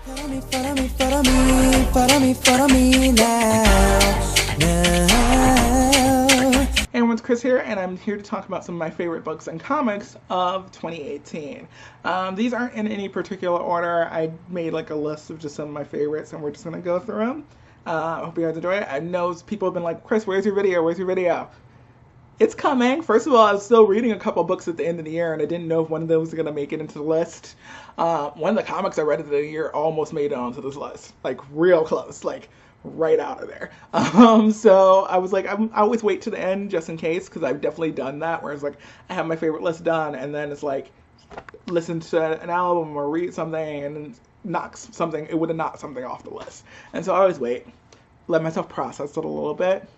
Follow me now. Hey everyone, it's Chris here, and I'm here to talk about some of my favorite books and comics of 2018. These aren't in any particular order. I made like a list of just some of my favorites, and we're just going to go through them. I hope you guys enjoy it. I know people have been like, Chris, where's your video? Where's your video? It's coming. First of all, I was still reading a couple books at the end of the year, and I didn't know if one of those was going to make it into the list. One of the comics I read at the end of the year almost made it onto this list. Like, real close. Like, right out of there. So I was like, I always wait to the end just in case, because I've definitely done that, where it's like, I have my favorite list done, and then it's like, listen to an album or read something, and it would have knocked something off the list. And so I always wait, let myself process it a little bit,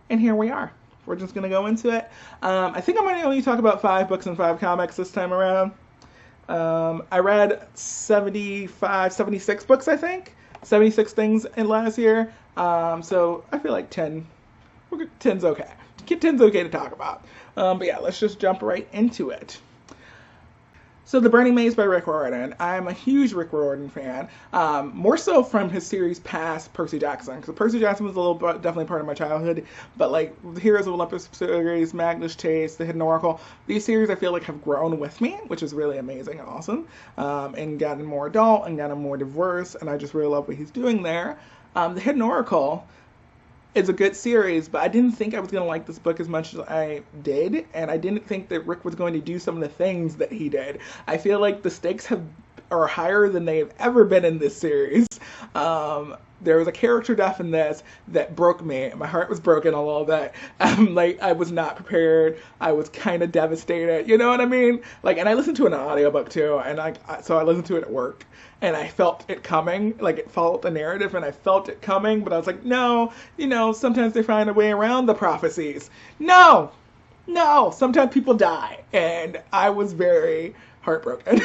and here we are. We're just going to go into it. I think I'm going to only talk about 5 books and 5 comics this time around. I read 76 books, I think. 76 things in last year. So I feel like 10's okay. 10's okay to talk about. But yeah, let's just jump right into it. So The Burning Maze by Rick Riordan. I'm a huge Rick Riordan fan, more so from his series past Percy Jackson, because Percy Jackson was definitely part of my childhood, but like the Heroes of Olympus series, Magnus Chase, The Hidden Oracle, these series I feel like have grown with me, which is really amazing and awesome, and gotten more adult and gotten more diverse, and I just really love what he's doing there. The Hidden Oracle is a good series, but I didn't think I was going to like this book as much as I did, and I didn't think that Rick was going to do some of the things that he did. I feel like the stakes are higher than they have ever been in this series. There was a character death in this that broke me. My heart was broken a little bit. Like, I was not prepared. I was kind of devastated. You know what I mean? Like, and I listened to an audiobook too, and so I listened to it at work. And I felt it coming, like it followed the narrative, and I felt it coming, but I was like, no, sometimes they find a way around the prophecies. No, sometimes people die, and I was very heartbroken.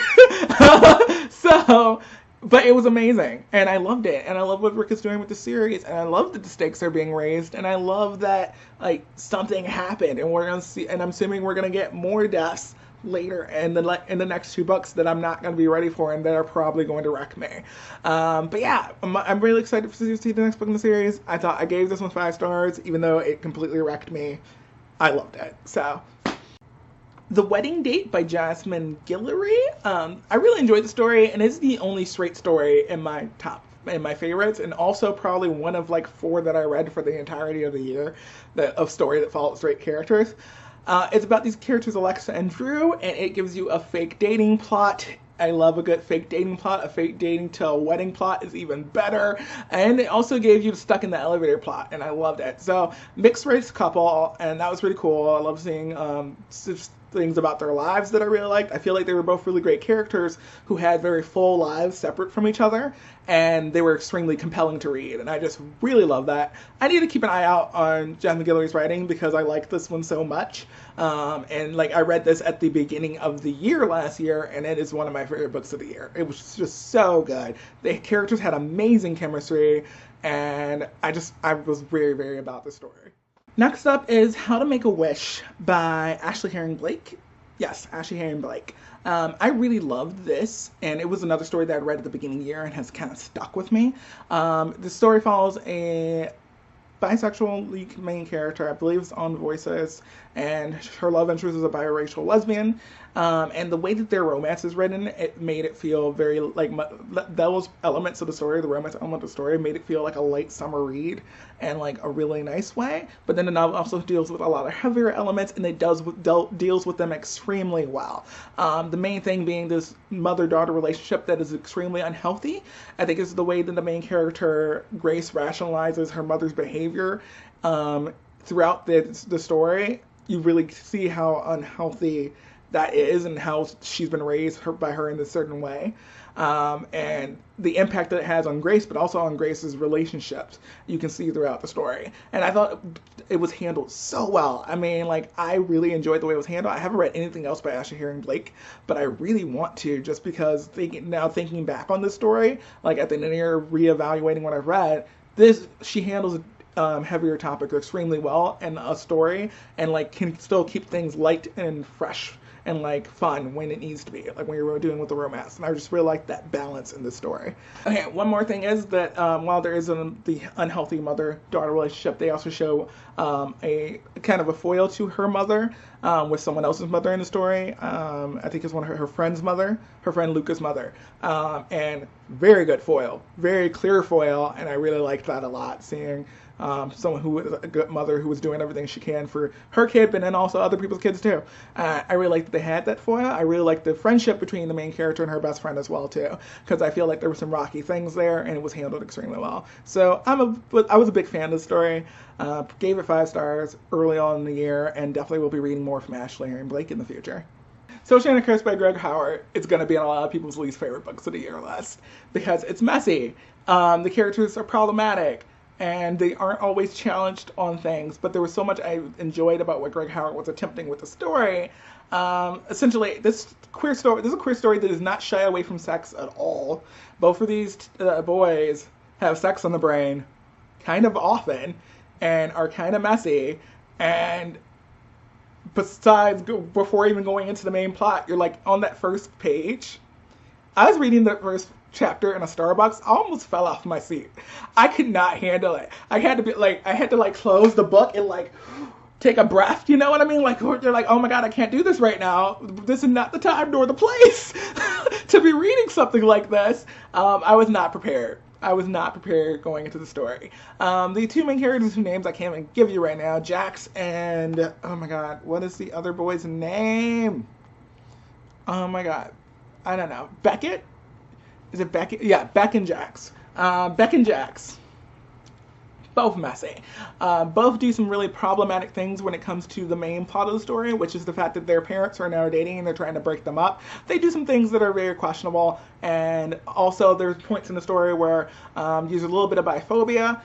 But it was amazing, and I loved it, and I love what Rick is doing with the series, and I love that the stakes are being raised, and I love that, like, something happened, and we're gonna see, and I'm assuming we're gonna get more deaths later in the next 2 books that I'm not going to be ready for and that are probably going to wreck me. But yeah, I'm really excited to see the next book in the series. I gave this one 5 stars, even though it completely wrecked me. I loved it. So, The Wedding Date by Jasmine Guillory. I really enjoyed the story, and it's the only straight story in my favorites, and also probably one of like 4 that I read for the entirety of the year of story that followed straight characters. It's about these characters, Alexa and Drew, and it gives you a fake dating plot. I love a good fake dating plot. A fake dating to a wedding plot is even better. And it also gave you the stuck in the elevator plot, and I loved it. So, mixed race couple, and that was really cool. I love seeing things about their lives that I really liked. I feel like they were both really great characters who had very full lives separate from each other, and they were extremely compelling to read, and I just really love that. I need to keep an eye out on Jasmine Guillory's writing because I like this one so much, and like I read this at the beginning of the year last year, and it is one of my favorite books of the year. It was just so good. The characters had amazing chemistry, and I was very, very about the story. Next up is How to Make a Wish by Ashley Herring Blake. Yes, Ashley Herring Blake. I really loved this, and it was another story that I read at the beginning of the year and has kind of stuck with me. The story follows a bisexual lead main character, I believe it's on Voices, and her love interest is a biracial lesbian. And the way that their romance is written, it made it feel very like those elements of the story, the romance element of the story, made it feel like a late summer read and like a really nice way. But then the novel also deals with a lot of heavier elements, and it deals with them extremely well. The main thing being this mother-daughter relationship that is extremely unhealthy. I think it's the way that the main character Grace rationalizes her mother's behavior throughout the story. You really see how unhealthy that is and how she's been raised by her in a certain way, and the impact that it has on Grace, but also on Grace's relationships, you can see throughout the story. And I thought it was handled so well. I mean, like, I really enjoyed the way it was handled. I haven't read anything else by Ashley Herring Blake, but I really want to, just because thinking back on this story, like at the end of the year, reevaluating what I've read, she handles heavier topics extremely well in a story, and like can still keep things light and fresh and like fun when it needs to be, like when you're doing with the romance. And I just really like that balance in the story. Okay, one more thing is that while there is the unhealthy mother-daughter relationship, they also show a kind of a foil to her mother with someone else's mother in the story. I think it's one of her friend's mother, her friend Luca's mother. And very good foil, very clear foil, and I really liked that a lot, seeing someone who was a good mother who was doing everything she can for her kid, but then also other people's kids too. I really liked that they had that foil. I really liked the friendship between the main character and her best friend as well too, because I feel like there were some rocky things there, and it was handled extremely well. So I was a big fan of the story. Gave it 5 stars early on in the year, and definitely will be reading more from Ashley and Blake in the future. Social Intercourse by Greg Howard, it's going to be on a lot of people's least favorite books of the year list because it's messy. The characters are problematic, and they aren't always challenged on things, but there was so much I enjoyed about what Greg Howard was attempting with the story. Essentially, this is a queer story that does not shy away from sex at all. Both of these boys have sex on the brain kind of often and are kind of messy, and besides, before even going into the main plot, you're like on that first page. I was reading the first chapter in a Starbucks. I almost fell off my seat. I could not handle it. I had to close the book and like take a breath. You know what I mean? Like you're like, oh my God, I can't do this right now. This is not the time nor the place to be reading something like this. I was not prepared. I was not prepared going into the story. The 2 main characters whose names I can't even give you right now, Jax and, oh my God, what is the other boy's name? Oh my God, I don't know. Beckett? Is it Beckett? Yeah, Beck and Jax. Beck and Jax. Both messy. Both do some really problematic things when it comes to the main plot of the story, which is the fact that their parents are now dating and they're trying to break them up. They do some things that are very questionable, and also there's points in the story where there's a little bit of biphobia.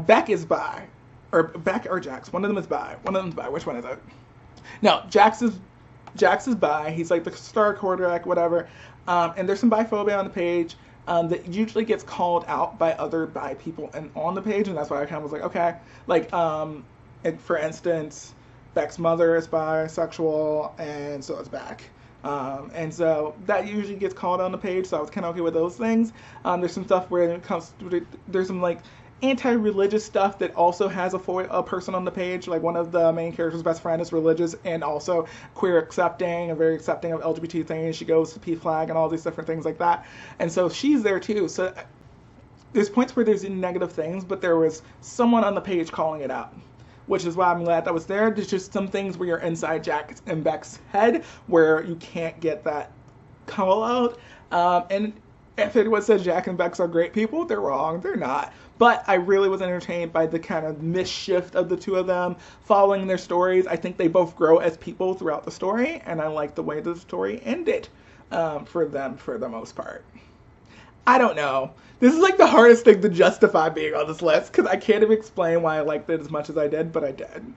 Beck is bi, or Beck or Jax. One of them is bi. Which one is it? No, Jax is bi. He's like the star quarterback, whatever. And there's some biphobia on the page. That usually gets called out by other bi people and on the page, and that's why I kind of was like, okay. Like, for instance, Beck's mother is bisexual, and so is Beck. And so that usually gets called on the page, so I was kind of okay with those things. There's some stuff where it comes to, there's some like anti-religious stuff that also has a person on the page. Like one of the main characters' best friend is religious and also queer accepting and very accepting of LGBT things. She goes to PFLAG and all these different things like that. And so she's there too. So there's points where there's negative things, but there was someone on the page calling it out, which is why I'm glad that was there. There's just some things where you're inside Jack and Beck's head where you can't get that call out. And if anyone says Jack and Bex are great people, they're wrong. They're not. But I really was entertained by the kind of mischief of the two of them, following their stories. I think they both grow as people throughout the story, and I like the way the story ended for them for the most part. I don't know. This is like the hardest thing to justify being on this list, because I can't even explain why I liked it as much as I did, but I did.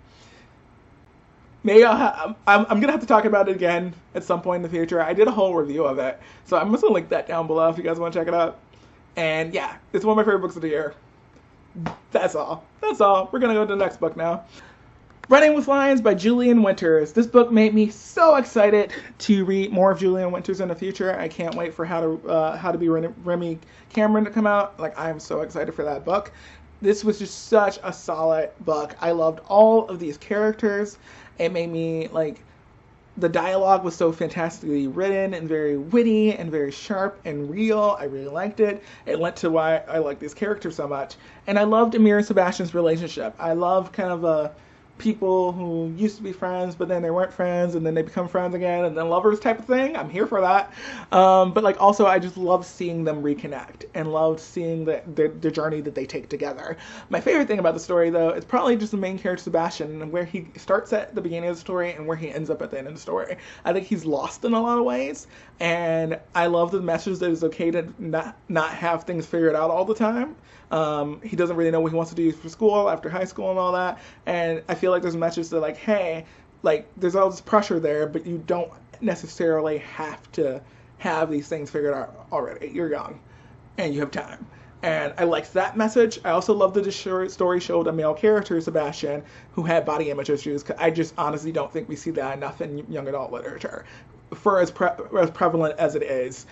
Maybe I'm going to have to talk about it again at some point in the future. I did a whole review of it, so I'm just going to link that down below if you guys want to check it out. And yeah, it's one of my favorite books of the year. That's all. That's all. We're going to go to the next book now. Running with Lions by Julian Winters. This book made me so excited to read more of Julian Winters in the future. I can't wait for How to Be Remy Cameron to come out. Like, I am so excited for that book. This was just such a solid book. I loved all of these characters. It made me, like, the dialogue was so fantastically written and very witty and very sharp and real. I really liked it. It led to why I like these characters so much. And I loved Amir and Sebastian's relationship. I love kind of people who used to be friends, but then they weren't friends, and then they become friends again, and then lovers type of thing. I'm here for that. But like also, I just love seeing them reconnect and loved seeing the journey that they take together. My favorite thing about the story, though, is probably just the main character, Sebastian, and where he starts at the beginning of the story and where he ends up at the end of the story. I think he's lost in a lot of ways, and I love the message that it's okay to not have things figured out all the time. He doesn't really know what he wants to do for school, after high school and all that, and I feel like there's a message that like, hey, like there's all this pressure there, but you don't necessarily have to have these things figured out already. You're young and you have time. And I liked that message. I also loved that the story showed a male character, Sebastian, who had body image issues. 'Cause I just honestly don't think we see that enough in young adult literature, for as prevalent as it is,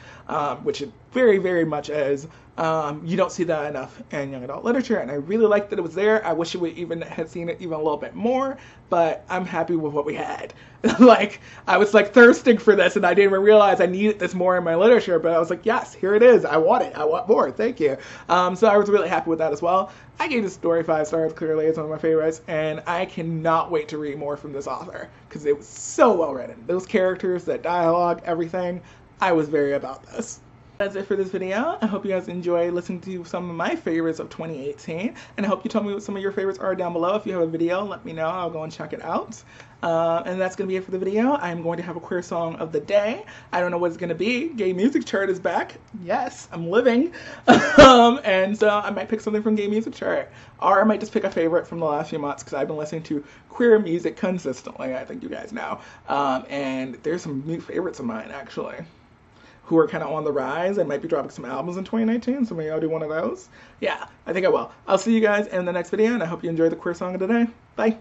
which it very, very much is. You don't see that enough in young adult literature, and I really liked that it was there. I wish we even had seen it even a little bit more, but I'm happy with what we had. Like, I was like thirsting for this, and I didn't even realize I needed this more in my literature, but I was like, yes, here it is. I want it. I want more. Thank you. So I was really happy with that as well. I gave this story 5 stars. Clearly, it's one of my favorites, and I cannot wait to read more from this author because it was so well written. Those characters, that dialogue, everything. I was very about this. That's it for this video. I hope you guys enjoy listening to some of my favorites of 2018, and I hope you tell me what some of your favorites are down below. If you have a video, let me know. I'll go and check it out. And that's going to be it for the video. I'm going to have a queer song of the day. I don't know what it's going to be. Gay Music Chart is back. Yes, I'm living. And so I might pick something from Gay Music Chart, or I might just pick a favorite from the last few months because I've been listening to queer music consistently, I think you guys know. And there's some new favorites of mine, actually, who are kind of on the rise and might be dropping some albums in 2019, so maybe I'll do one of those. Yeah, I think I will. I'll see you guys in the next video, and I hope you enjoy the queer song of the day. Bye.